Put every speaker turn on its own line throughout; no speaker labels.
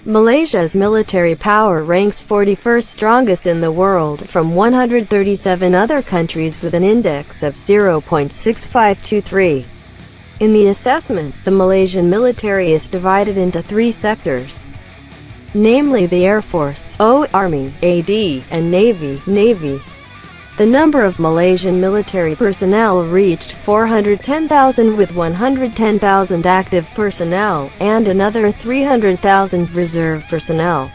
Malaysia's military power ranks 41st strongest in the world, from 137 other countries with an index of 0.6523. In the assessment, the Malaysian military is divided into three sectors, namely the Air Force, Army, AD, and Navy. The number of Malaysian military personnel reached 410,000 with 110,000 active personnel, and another 300,000 reserve personnel.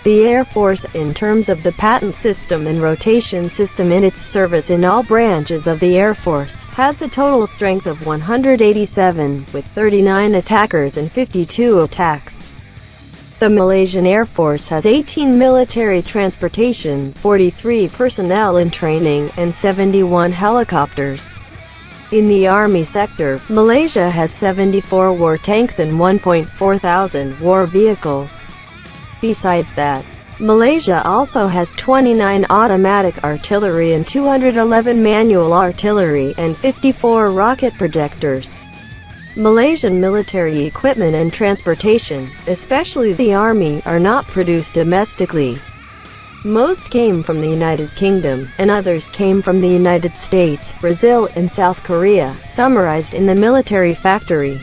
The Air Force, in terms of the patent system and rotation system in its service in all branches of the Air Force, has a total strength of 187, with 39 attackers and 52 attacks. The Malaysian Air Force has 18 military transportation, 43 personnel in training, and 71 helicopters. In the Army sector, Malaysia has 74 war tanks and 1.4 thousand war vehicles. Besides that, Malaysia also has 29 automatic artillery and 211 manual artillery, and 54 rocket projectors. Malaysian military equipment and transportation, especially the Army, are not produced domestically. Most came from the United Kingdom, and others came from the United States, Brazil, and South Korea, summarized in the military factory.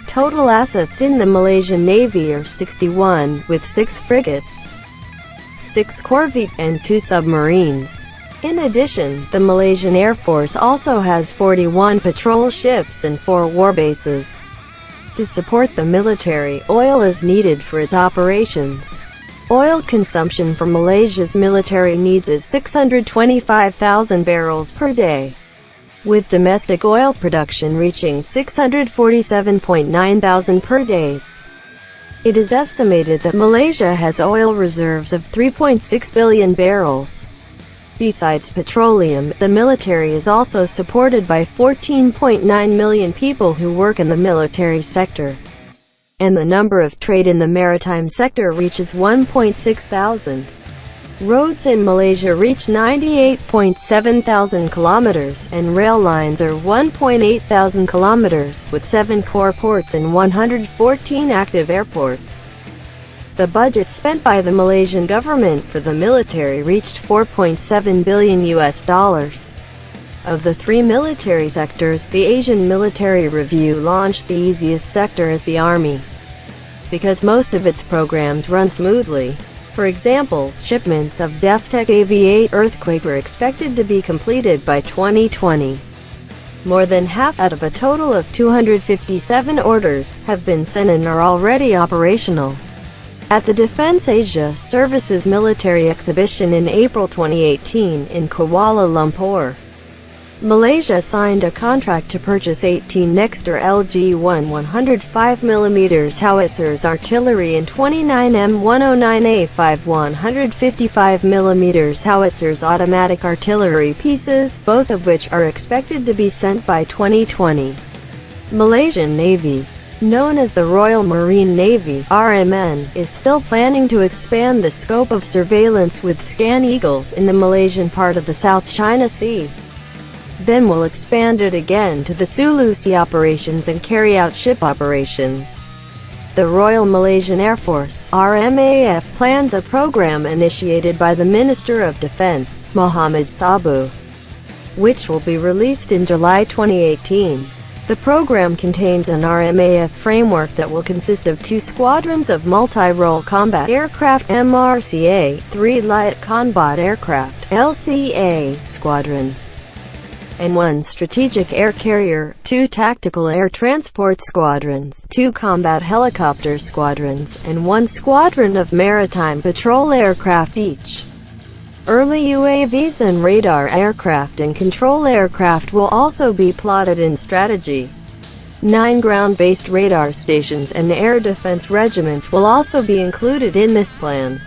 Total assets in the Malaysian Navy are 61, with 6 frigates, 6 corvettes, and 2 submarines. In addition, the Malaysian Air Force also has 41 patrol ships and 4 war bases. To support the military, oil is needed for its operations. Oil consumption for Malaysia's military needs is 625,000 barrels per day, with domestic oil production reaching 647.9 thousand per day. It is estimated that Malaysia has oil reserves of 3.6 billion barrels. Besides petroleum, the military is also supported by 14.9 million people who work in the military sector, and the number of trade in the maritime sector reaches 1.6 thousand. Roads in Malaysia reach 98.7 thousand kilometers, and rail lines are 1.8 thousand kilometers, with 7 core ports and 114 active airports. The budget spent by the Malaysian government for the military reached $4.7 billion. Of the 3 military sectors, the Asian Military Review launched the easiest sector as the Army, because most of its programs run smoothly. For example, shipments of DefTech AV-8 earthquake are expected to be completed by 2020. More than half out of a total of 257 orders have been sent and are already operational. At the Defense Asia Services Military Exhibition in April 2018 in Kuala Lumpur, Malaysia signed a contract to purchase 18 Nexter LG-1 105mm howitzers artillery and 29 M109A5 155mm howitzers automatic artillery pieces, both of which are expected to be sent by 2020. Malaysian Navy, known as the Royal Marine Navy (RMN), is still planning to expand the scope of surveillance with Scan Eagles in the Malaysian part of the South China Sea. Then will expand it again to the Sulu Sea operations and carry out ship operations. The Royal Malaysian Air Force (RMAF) plans a program initiated by the Minister of Defence, Mohammed Sabu, which will be released in July 2018. The program contains an RMAF framework that will consist of 2 squadrons of multi-role combat aircraft (MRCA), 3 light combat aircraft (LCA) squadrons, and 1 strategic air carrier, 2 tactical air transport squadrons, 2 combat helicopter squadrons, and 1 squadron of maritime patrol aircraft each. Early UAVs and radar aircraft and control aircraft will also be plotted in strategy. 9 ground-based radar stations and air defense regiments will also be included in this plan.